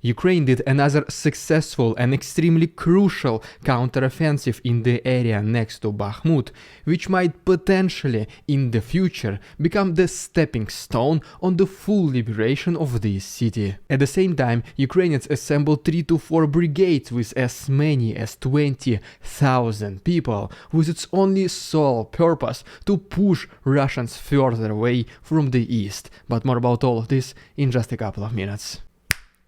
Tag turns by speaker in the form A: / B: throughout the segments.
A: Ukraine did another successful and extremely crucial counteroffensive in the area next to Bakhmut, which might potentially, in the future, become the stepping stone on the full liberation of this city. At the same time, Ukrainians assembled 3 to 4 brigades with as many as 20,000 people, with its only sole purpose to push Russians further away from the east. But more about all of this in just a couple of minutes.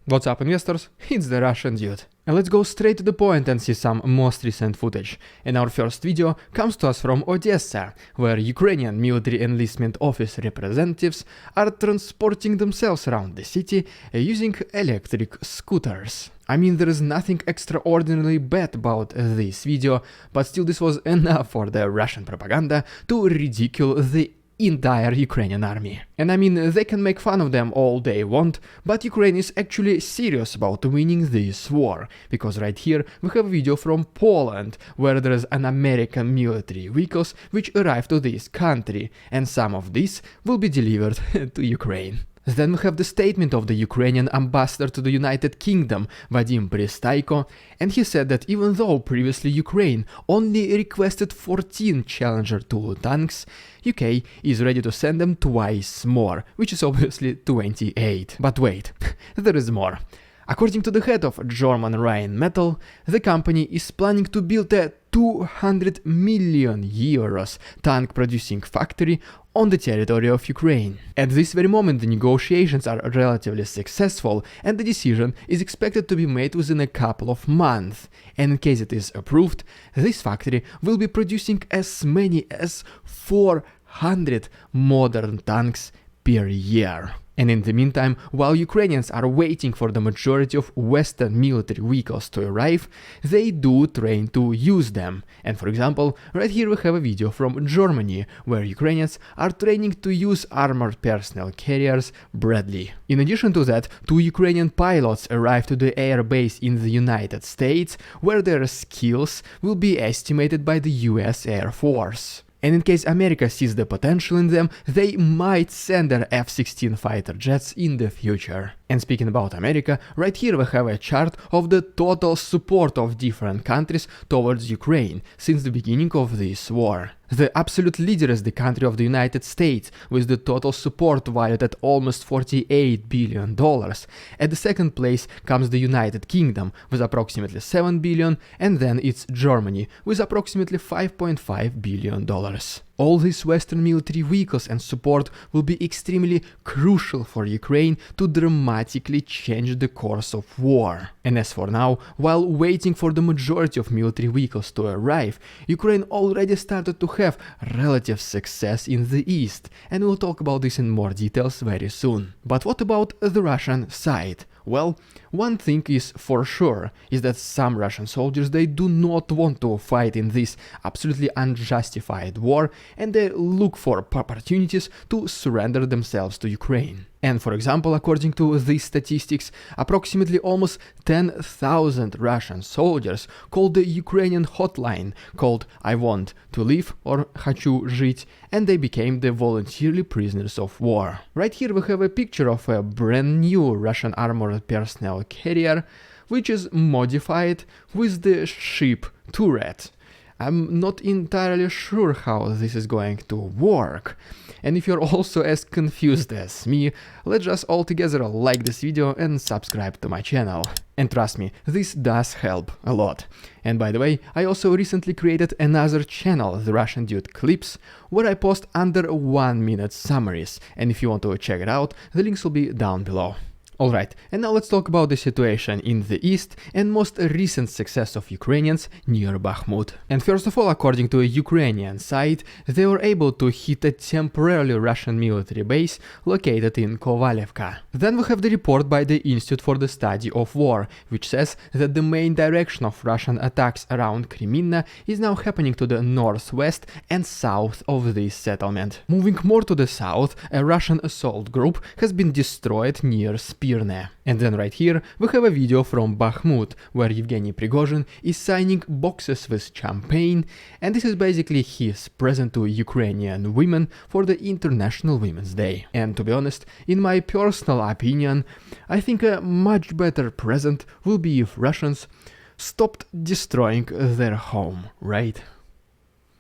A: What's up, investors? It's the Russian dude. And let's go straight to the point and see some most recent footage. And our first video comes to us from Odessa, where Ukrainian military enlistment office representatives are transporting themselves around the city using electric scooters. I mean, there is nothing extraordinarily bad about this video, but still this was enough for the Russian propaganda to ridicule the entire Ukrainian army. And I mean, they can make fun of them all they want, but Ukraine is actually serious about winning this war, because right here we have a video from Poland, where there is an American military vehicles which arrived to this country, and some of these will be delivered to Ukraine. Then we have the statement of the Ukrainian ambassador to the United Kingdom, Vadim Pristaiko, and he said that even though previously Ukraine only requested 14 Challenger 2 tanks, UK is ready to send them twice more, which is obviously 28. But wait, there is more. According to the head of German Rheinmetall, the company is planning to build a 200 million euros tank-producing factory on the territory of Ukraine. At this very moment, the negotiations are relatively successful, and the decision is expected to be made within a couple of months. And in case it is approved, this factory will be producing as many as 400 modern tanks per year. And in the meantime, while Ukrainians are waiting for the majority of Western military vehicles to arrive, they do train to use them. And for example, right here we have a video from Germany, where Ukrainians are training to use armored personnel carriers Bradley. In addition to that, 2 Ukrainian pilots arrived to the air base in the United States, where their skills will be estimated by the US Air Force. And in case America sees the potential in them, they might send their F-16 fighter jets in the future. And speaking about America, right here we have a chart of the total support of different countries towards Ukraine since the beginning of this war. The absolute leader is the country of the United States, with the total support valued at almost $48 billion. At the second place comes the United Kingdom, with approximately $7 billion, and then it's Germany, with approximately $5.5 billion. All these Western military vehicles and support will be extremely crucial for Ukraine to dramatically change the course of war. And as for now, while waiting for the majority of military vehicles to arrive, Ukraine already started to have relative success in the east, and we'll talk about this in more details very soon. But what about the Russian side? Well, one thing is for sure, is that some Russian soldiers, they do not want to fight in this absolutely unjustified war, and they look for opportunities to surrender themselves to Ukraine. And for example, according to these statistics, approximately almost 10,000 Russian soldiers called the Ukrainian hotline called I want to live or Хочу жить, and they became the voluntarily prisoners of war. Right here we have a picture of a brand new Russian armored personnel carrier, which is modified with the ship turret. I'm not entirely sure how this is going to work. And if you're also as confused as me, let's just all together like this video and subscribe to my channel. And trust me, this does help a lot. And by the way, I also recently created another channel, The Russian Dude Clips, where I post under 1-minute summaries. And if you want to check it out, the links will be down below. Alright, and now let's talk about the situation in the east and most recent success of Ukrainians near Bakhmut. And first of all, according to a Ukrainian site, they were able to hit a temporarily Russian military base located in Kovalevka. Then we have the report by the Institute for the Study of War, which says that the main direction of Russian attacks around Kreminna is now happening to the northwest and south of this settlement. Moving more to the south, a Russian assault group has been destroyed near Spit Virne. And then right here we have a video from Bakhmut, where Yevgeny Prigozhin is signing boxes with champagne, and this is basically his present to Ukrainian women for the International Women's Day. And to be honest, in my personal opinion, I think a much better present will be if Russians stopped destroying their home, right?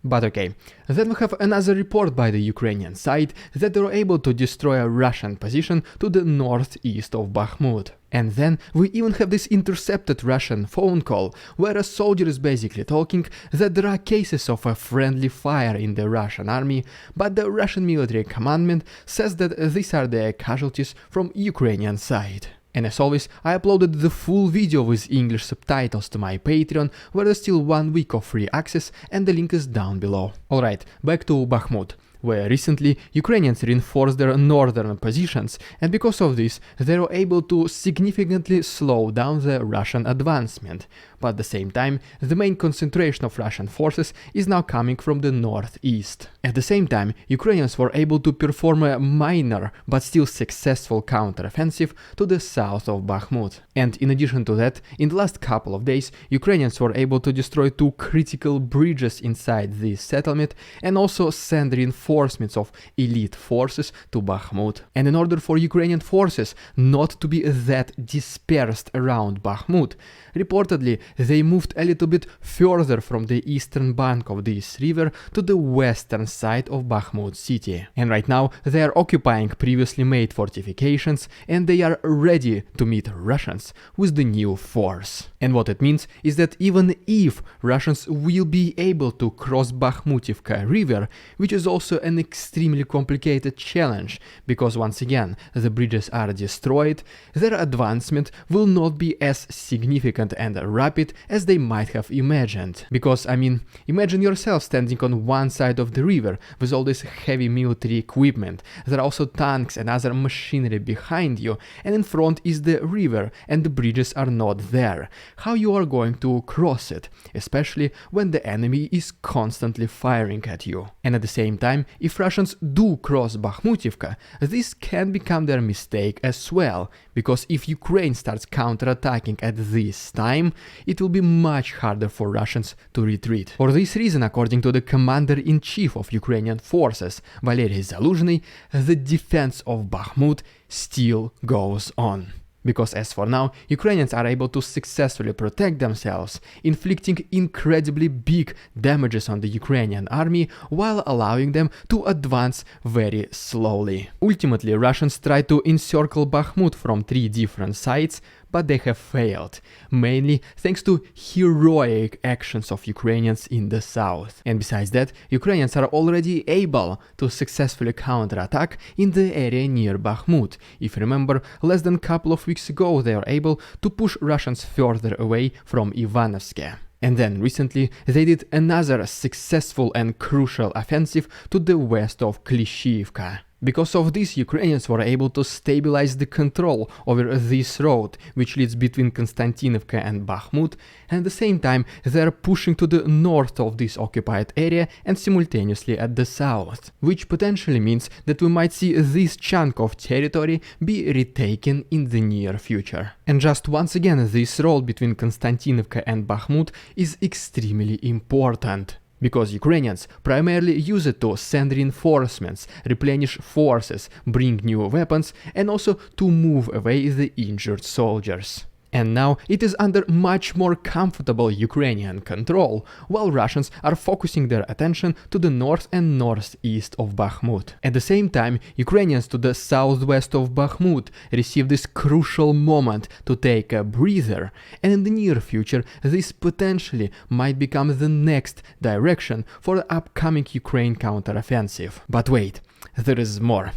A: But okay, then we have another report by the Ukrainian side that they were able to destroy a Russian position to the northeast of Bakhmut. And then we even have this intercepted Russian phone call, where a soldier is basically talking that there are cases of a friendly fire in the Russian army, but the Russian military commandment says that these are the casualties from Ukrainian side. And as always, I uploaded the full video with English subtitles to my Patreon, where there's still 1 week of free access, and the link is down below. Alright, back to Bakhmut, where recently Ukrainians reinforced their northern positions, and because of this they were able to significantly slow down the Russian advancement. But at the same time, the main concentration of Russian forces is now coming from the northeast. At the same time, Ukrainians were able to perform a minor but still successful counteroffensive to the south of Bakhmut. And in addition to that, in the last couple of days, Ukrainians were able to destroy 2 critical bridges inside this settlement and also send reinforcements of elite forces to Bakhmut. And in order for Ukrainian forces not to be that dispersed around Bakhmut, reportedly they moved a little bit further from the eastern bank of this river to the western side of Bakhmut city. And right now they are occupying previously made fortifications, and they are ready to meet Russians with the new force. And what it means is that even if Russians will be able to cross Bakhmutivka river, which is also an extremely complicated challenge, because once again the bridges are destroyed, their advancement will not be as significant and rapid as they might have imagined. Because, I mean, imagine yourself standing on one side of the river with all this heavy military equipment. There are also tanks and other machinery behind you, and in front is the river and the bridges are not there. How you are going to cross it, especially when the enemy is constantly firing at you. And at the same time, if Russians do cross Bakhmutivka, this can become their mistake as well, because if Ukraine starts counterattacking at this time, it will be much harder for Russians to retreat. For this reason, according to the commander-in-chief of Ukrainian forces, Valery Zaluzhny, the defense of Bakhmut still goes on. Because as for now, Ukrainians are able to successfully protect themselves, inflicting incredibly big damages on the Ukrainian army while allowing them to advance very slowly. Ultimately, Russians tried to encircle Bakhmut from 3 different sides, but they have failed, mainly thanks to heroic actions of Ukrainians in the south. And besides that, Ukrainians are already able to successfully counterattack in the area near Bakhmut. If you remember, less than a couple of weeks ago they were able to push Russians further away from Ivanovsk. And then recently they did another successful and crucial offensive to the west of Klishchiivka. Because of this, Ukrainians were able to stabilize the control over this road, which leads between Konstantinovka and Bakhmut, and at the same time they are pushing to the north of this occupied area and simultaneously at the south, which potentially means that we might see this chunk of territory be retaken in the near future. And just once again, this road between Konstantinovka and Bakhmut is extremely important, because Ukrainians primarily use it to send reinforcements, replenish forces, bring new weapons, and also to move away the injured soldiers. And now it is under much more comfortable Ukrainian control, while Russians are focusing their attention to the north and northeast of Bakhmut. At the same time, Ukrainians to the southwest of Bakhmut receive this crucial moment to take a breather, and in the near future this potentially might become the next direction for the upcoming Ukraine counteroffensive. But wait, there is more.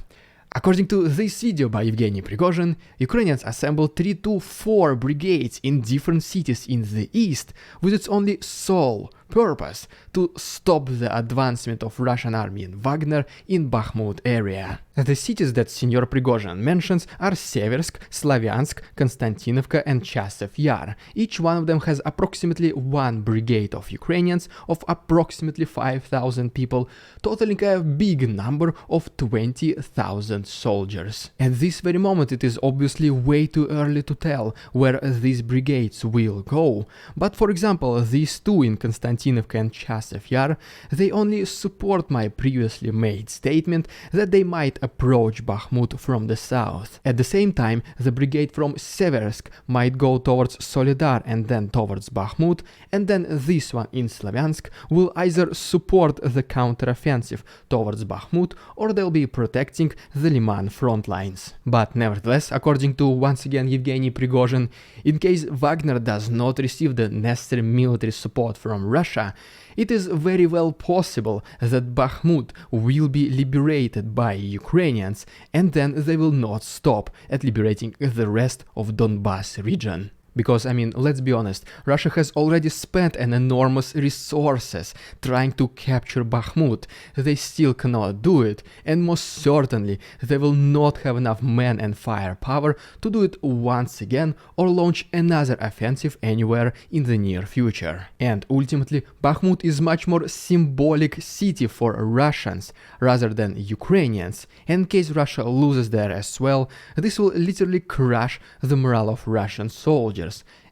A: According to this video by Yevgeny Prigozhin, Ukrainians assembled 3 to 4 brigades in different cities in the east with its only sole purpose to stop the advancement of Russian army and Wagner in Bakhmut area. The cities that Senior Prigozhin mentions are Seversk, Slavyansk, Konstantinovka and Chasiv Yar. Each one of them has approximately one brigade of Ukrainians of approximately 5,000 people, totaling a big number of 20,000 soldiers. At this very moment it is obviously way too early to tell where these brigades will go, but for example these two in Konstantinovka and Chasiv Yar, they only support my previously made statement that they might approach Bakhmut from the south. At the same time, the brigade from Seversk might go towards Solidar and then towards Bakhmut, and then this one in Slavyansk will either support the counteroffensive towards Bakhmut or they'll be protecting the Liman front lines. But nevertheless, according to once again Yevgeny Prigozhin, in case Wagner does not receive the necessary military support from Russia, it is very well possible that Bakhmut will be liberated by Ukrainians, and then they will not stop at liberating the rest of Donbass region. Because, I mean, let's be honest, Russia has already spent an enormous resources trying to capture Bakhmut. They still cannot do it, and most certainly they will not have enough men and firepower to do it once again or launch another offensive anywhere in the near future. And ultimately, Bakhmut is much more symbolic city for Russians rather than Ukrainians. In case Russia loses there as well, this will literally crush the morale of Russian soldiers.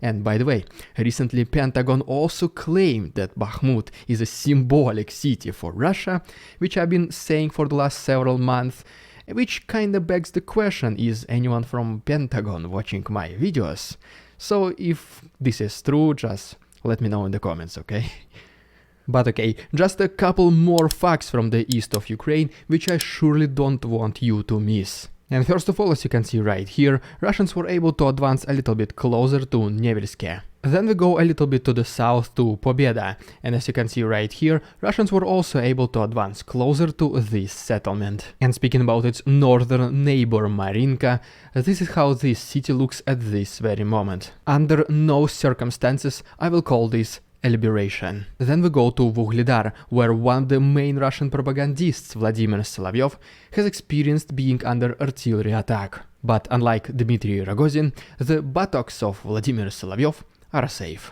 A: And by the way, recently Pentagon also claimed that Bakhmut is a symbolic city for Russia, which I've been saying for the last several months, which kinda begs the question, is anyone from Pentagon watching my videos? So if this is true, just let me know in the comments, okay? But okay, just a couple more facts from the east of Ukraine, which I surely don't want you to miss. And first of all, as you can see right here, Russians were able to advance a little bit closer to Nevelske. Then we go a little bit to the south to Pobeda, and as you can see right here, Russians were also able to advance closer to this settlement. And speaking about its northern neighbor Marinka, this is how this city looks at this very moment. Under no circumstances I will call this a liberation. Then we go to Vuhledar, where one of the main Russian propagandists, Vladimir Solovyov, has experienced being under artillery attack. But unlike Dmitry Rogozin, the buttocks of Vladimir Solovyov are safe.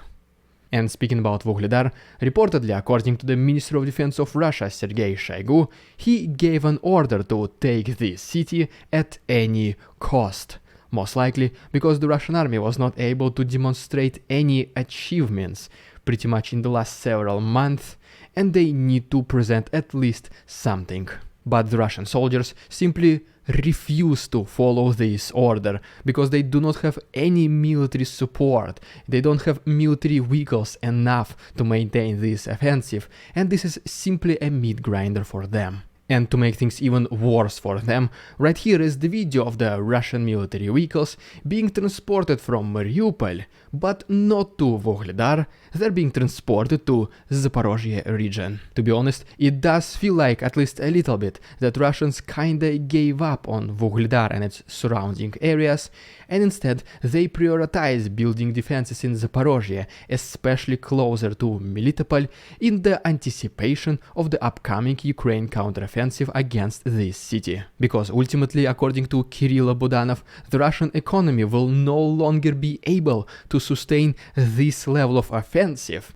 A: And speaking about Vuhledar, reportedly, according to the Minister of Defense of Russia, Sergei Shoigu, he gave an order to take this city at any cost. Most likely because the Russian army was not able to demonstrate any achievements pretty much in the last several months, and they need to present at least something. But the Russian soldiers simply refuse to follow this order because they do not have any military support, they don't have military vehicles enough to maintain this offensive, and this is simply a meat grinder for them. And to make things even worse for them, right here is the video of the Russian military vehicles being transported from Mariupol, but not to Vuhledar, they're being transported to Zaporozhye region. To be honest, it does feel like, at least a little bit, that Russians kinda gave up on Vuhledar and its surrounding areas, and instead they prioritize building defenses in Zaporozhye, especially closer to Melitopol, in the anticipation of the upcoming Ukraine counteroffensive against this city. Because ultimately, according to Kirill Budanov, the Russian economy will no longer be able to sustain this level of offensive,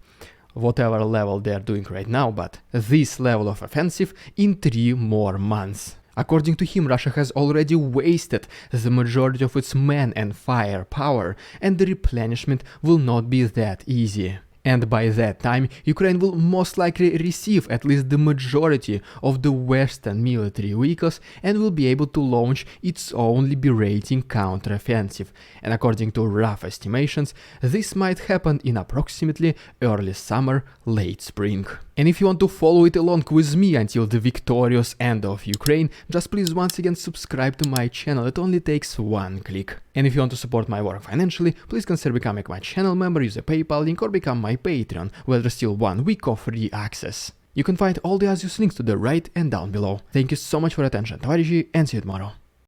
A: whatever level they are doing right now, but this level of offensive in 3 more months. According to him, Russia has already wasted the majority of its men and firepower, and the replenishment will not be that easy. And by that time, Ukraine will most likely receive at least the majority of the Western military vehicles and will be able to launch its own liberating counteroffensive. And according to rough estimations, this might happen in approximately early summer, late spring. And if you want to follow it along with me until the victorious end of Ukraine, just please once again subscribe to my channel, it only takes 1 click. And if you want to support my work financially, please consider becoming my channel member, use a PayPal link or become my Patreon, where there's still 1 week of free access. You can find all the obvious links to the right and down below. Thank you so much for your attention, товарищи, and see you tomorrow.